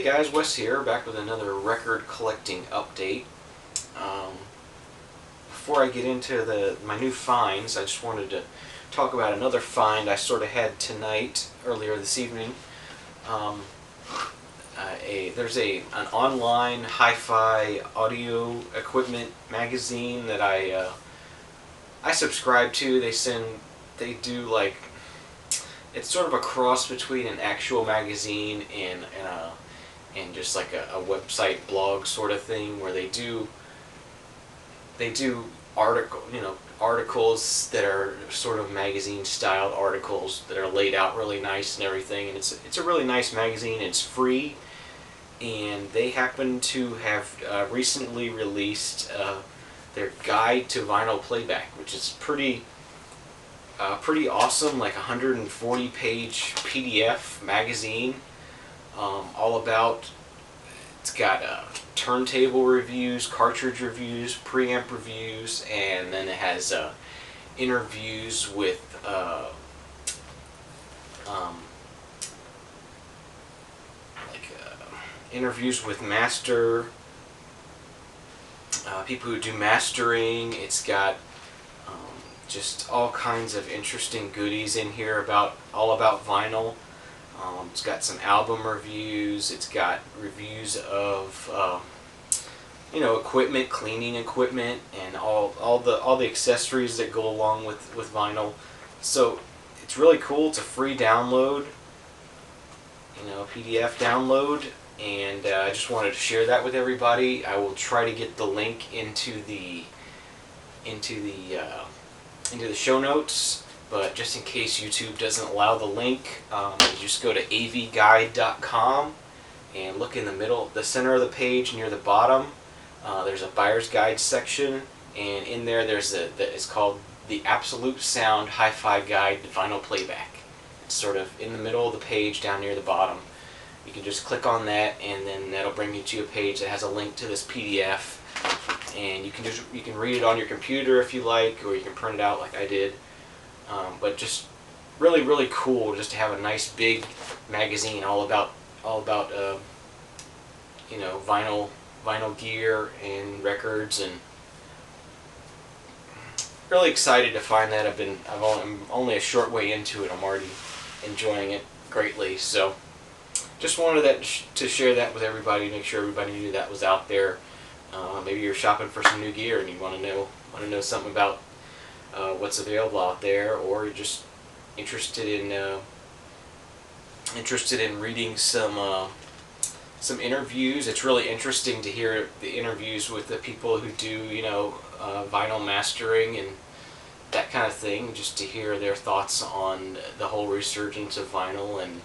Hey guys, Wes here, back with another record collecting update. Before I get into my new finds, I just wanted to talk about another find I sort of had tonight, earlier this evening. There's an online hi-fi audio equipment magazine that I subscribe to. They do like, it's sort of a cross between an actual magazine and just like a website blog sort of thing, where they do articles that are sort of magazine styled articles that are laid out really nice and everything, and it's a really nice magazine. It's free, and they happen to have recently released their guide to vinyl playback, which is pretty awesome, like 140 page PDF magazine, all about. It's got turntable reviews, cartridge reviews, preamp reviews, and then it has interviews with interviews with people who do mastering. It's got just all kinds of interesting goodies in here all about vinyl. It's got some album reviews. It's got reviews of equipment, cleaning equipment, and all the accessories that go along with vinyl. So it's really cool. It's a free download, PDF download, and I just wanted to share that with everybody. I will try to get the link into the show notes. But just in case YouTube doesn't allow the link, just go to avguide.com and look in the center of the page near the bottom. There's a buyer's guide section, and in there it's called the Absolute Sound Hi-Fi Guide to Vinyl Playback. It's sort of in the middle of the page down near the bottom. You can just click on that, and then that'll bring you to a page that has a link to this PDF, and you can read it on your computer if you like, or you can print it out like I did. But just really, really cool just to have a nice big magazine all about vinyl gear and records, and really excited to find that. I'm only a short way into it. I'm already enjoying it greatly. So just wanted to share that with everybody, make sure everybody knew that was out there. Maybe you're shopping for some new gear and you want to know something about what's available out there, or you're just interested in reading some interviews. It's really interesting to hear the interviews with the people who do vinyl mastering and that kind of thing, just to hear their thoughts on the whole resurgence of vinyl, and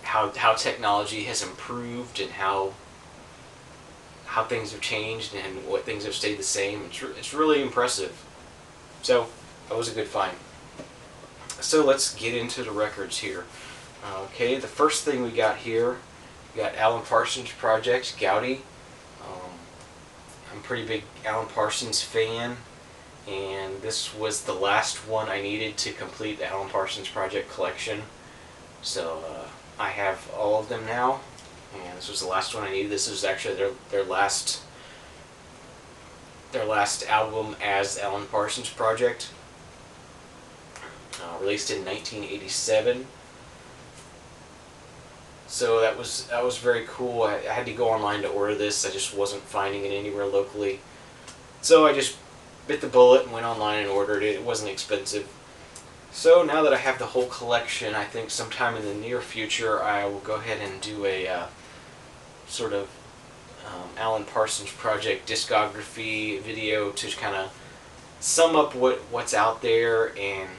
how technology has improved, and how things have changed and what things have stayed the same. It's really impressive. So that was a good find. So let's get into the records here. Okay, the first thing we got here, we got Alan Parsons Project, Gaudi. I'm a pretty big Alan Parsons fan, and this was the last one I needed to complete the Alan Parsons Project collection. So I have all of them now. And this was the last one I needed. This was actually their last album as Alan Parsons Project, released in 1987. So that was very cool. I had to go online to order this. I just wasn't finding it anywhere locally. So I just bit the bullet and went online and ordered it. It wasn't expensive. So now that I have the whole collection, I think sometime in the near future I will go ahead and do a sort of Alan Parsons Project discography video to kind of sum up what's out there and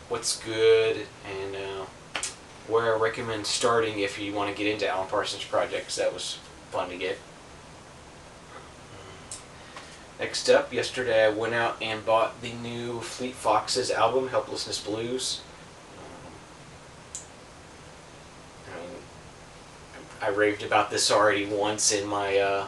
what's good, and where I recommend starting if you want to get into Alan Parsons Project, 'cause that was fun to get. Next up, yesterday I went out and bought the new Fleet Foxes album, Helplessness Blues. I raved about this already once in my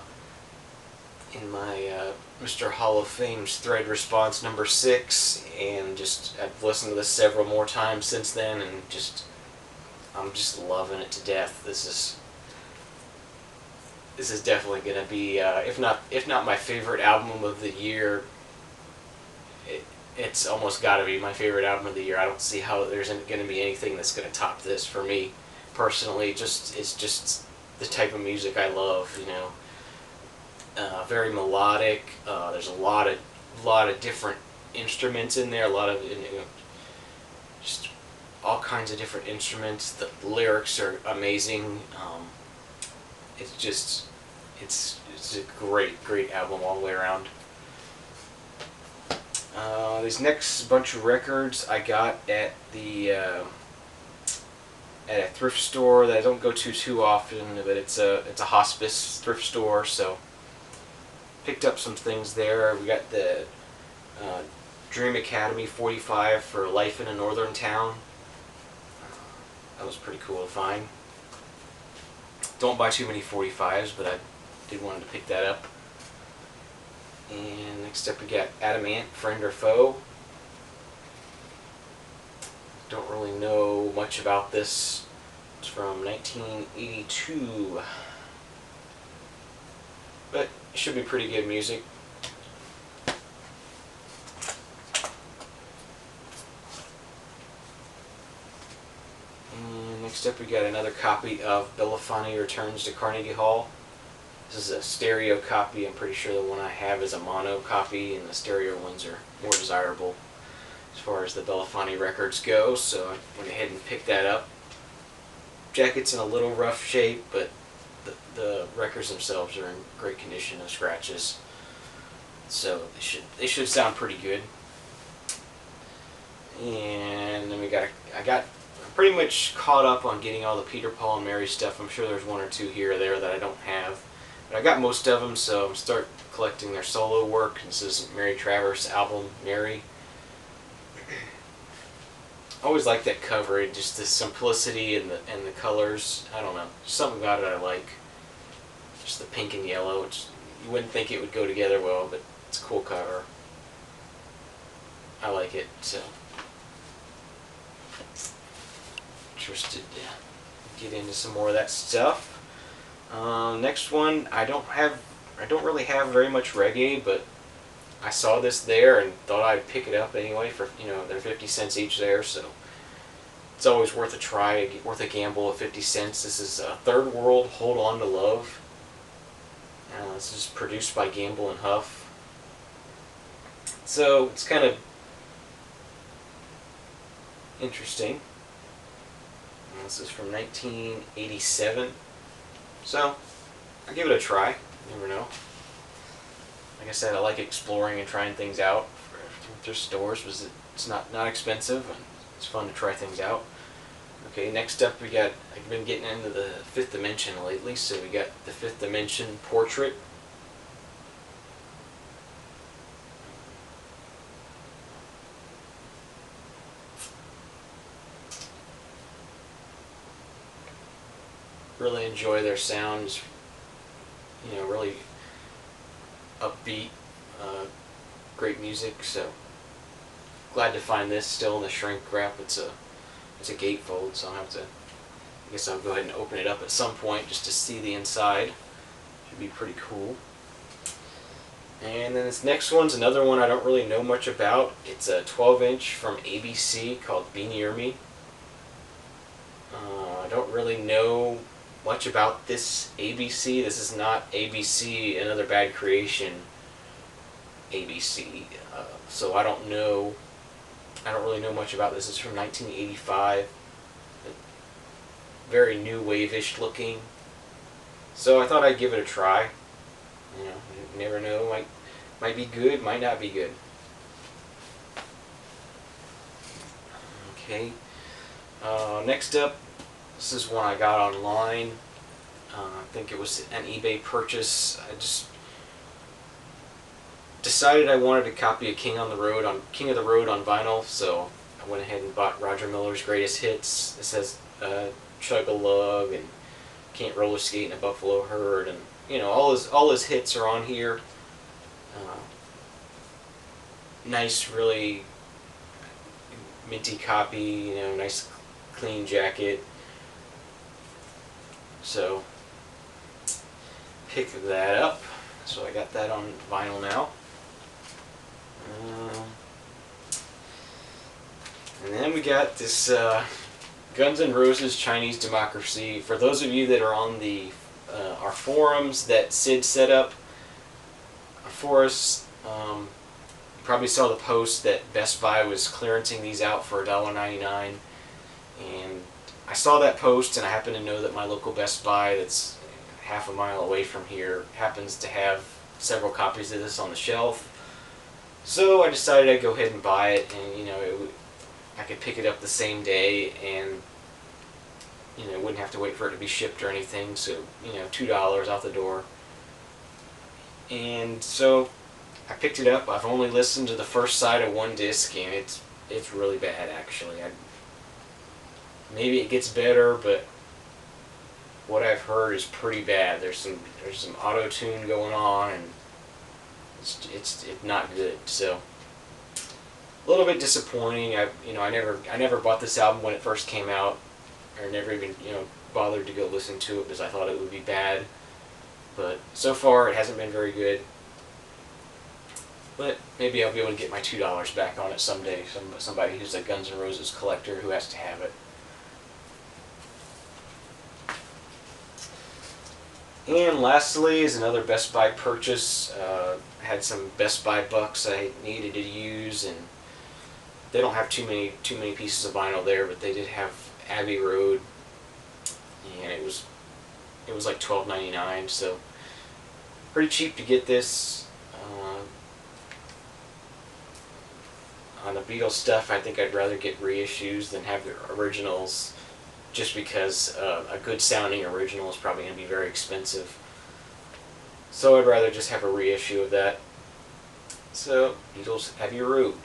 Mr. Hall of Fame's thread response number 6, and I've listened to this several more times since then, and just I'm just loving it to death. This is definitely gonna be, if not my favorite album of the year, it's almost got to be my favorite album of the year. I don't see how there's going to be anything that's going to top this for me personally. It's just the type of music I love. Very melodic. There's a lot of different instruments in there. A lot of just all kinds of different instruments. The lyrics are amazing. It's a great album all the way around. These next bunch of records I got at a thrift store that I don't go to too often, but it's a hospice thrift store, so picked up some things there. We got the Dream Academy 45 for Life in a Northern Town. That was pretty cool to find. Don't buy too many 45s, but I did want to pick that up. And next up we got Adamant, Friend or Foe. Don't really know much about this. It's from 1982. But it should be pretty good music. And next up we got another copy of Belafonte Returns to Carnegie Hall. This is a stereo copy. I'm pretty sure the one I have is a mono copy, and the stereo ones are more desirable as far as the Belafonte records go, so I went ahead and picked that up. Jacket's in a little rough shape, but the records themselves are in great condition, no scratches, so they should sound pretty good. And then I'm pretty much caught up on getting all the Peter, Paul, and Mary stuff. I'm sure there's one or two here or there that I don't have. But I got most of them, so I'm start collecting their solo work. This is Mary Travers' album, Mary. I always like that cover, just the simplicity and the colors. I don't know, something about it I like. Just the pink and yellow. You wouldn't think it would go together well, but it's a cool cover. I like it, so interested to get into some more of that stuff. Next one, I don't really have very much reggae, but I saw this there and thought I'd pick it up anyway for, they're 50 cents each there, so it's always worth a try, worth a gamble of 50 cents. This is Third World, Hold On to Love. This is produced by Gamble and Huff. So it's kind of interesting. This is from 1987. So, I'll give it a try. You never know. Like I said, I like exploring and trying things out. Thrift stores, it's not expensive, and it's fun to try things out. Okay, next up I've been getting into the Fifth Dimension lately, so we got the Fifth Dimension Portrait. Really enjoy their sounds, really upbeat, great music, so glad to find this still in the shrink wrap. It's a gatefold, so I guess I'll go ahead and open it up at some point just to see the inside. Should be pretty cool. And then this next one's another one I don't really know much about. It's a 12-inch from ABC called Be Near Me. I don't really know much about this ABC. This is not ABC, Another Bad Creation ABC. So I don't really know much about this. It's from 1985. Very new wave-ish looking. So I thought I'd give it a try. You never know. Might be good, might not be good. Okay. Next up, this is one I got online. I think it was an eBay purchase. I just decided I wanted to copy a King of the Road on vinyl, so I went ahead and bought Roger Miller's Greatest Hits. This has Chug-a-Lug and Can't Roller Skate in a Buffalo Herd, and all his hits are on here. Nice, really minty copy. Nice clean jacket. So pick that up. So I got that on vinyl now. And then we got this Guns N' Roses Chinese Democracy. For those of you that are on the our forums that Sid set up for us, you probably saw the post that Best Buy was clearancing these out for $1.99. And I saw that post, and I happen to know that my local Best Buy that's half a mile away from here happens to have several copies of this on the shelf. So I decided I'd go ahead and buy it, and I could pick it up the same day, and wouldn't have to wait for it to be shipped or anything. So $2 out the door. And so I picked it up. I've only listened to the first side of one disc, and it's really bad actually. Maybe it gets better, but what I've heard is pretty bad. There's some auto tune going on, and it's not good. So a little bit disappointing. I never bought this album when it first came out, or never even bothered to go listen to it because I thought it would be bad. But so far it hasn't been very good. But maybe I'll be able to get my $2 back on it someday. Somebody who's a Guns N' Roses collector who has to have it. And lastly is another Best Buy purchase. I had some Best Buy bucks I needed to use, and they don't have too many pieces of vinyl there, but they did have Abbey Road, and it was like $12.99, so pretty cheap to get this. On the Beatles stuff, I think I'd rather get reissues than have the originals, just because a good sounding original is probably going to be very expensive. So I'd rather just have a reissue of that. So, Beatles Abbey Road.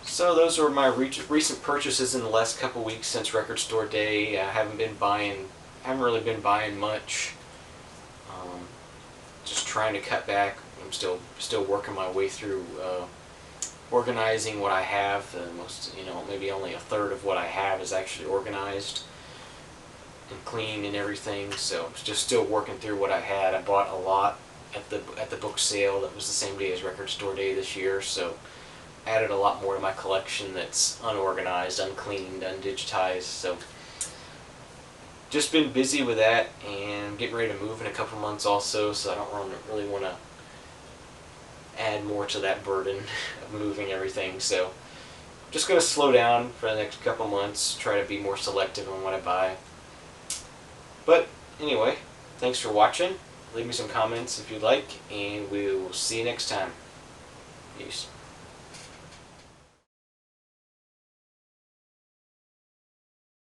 So those are my recent purchases in the last couple weeks since Record Store Day. I haven't really been buying much. Just trying to cut back. I'm still working my way through organizing what I have. Maybe only a third of what I have is actually organized and clean and everything. So just still working through what I had. I bought a lot at the book sale that was the same day as Record Store Day this year. So added a lot more to my collection that's unorganized, uncleaned, undigitized. So just been busy with that and getting ready to move in a couple months also. So I don't really want to add more to that burden of moving everything. So just going to slow down for the next couple months, try to be more selective on what I buy. But anyway, thanks for watching. Leave me some comments if you'd like, and we'll see you next time. Peace.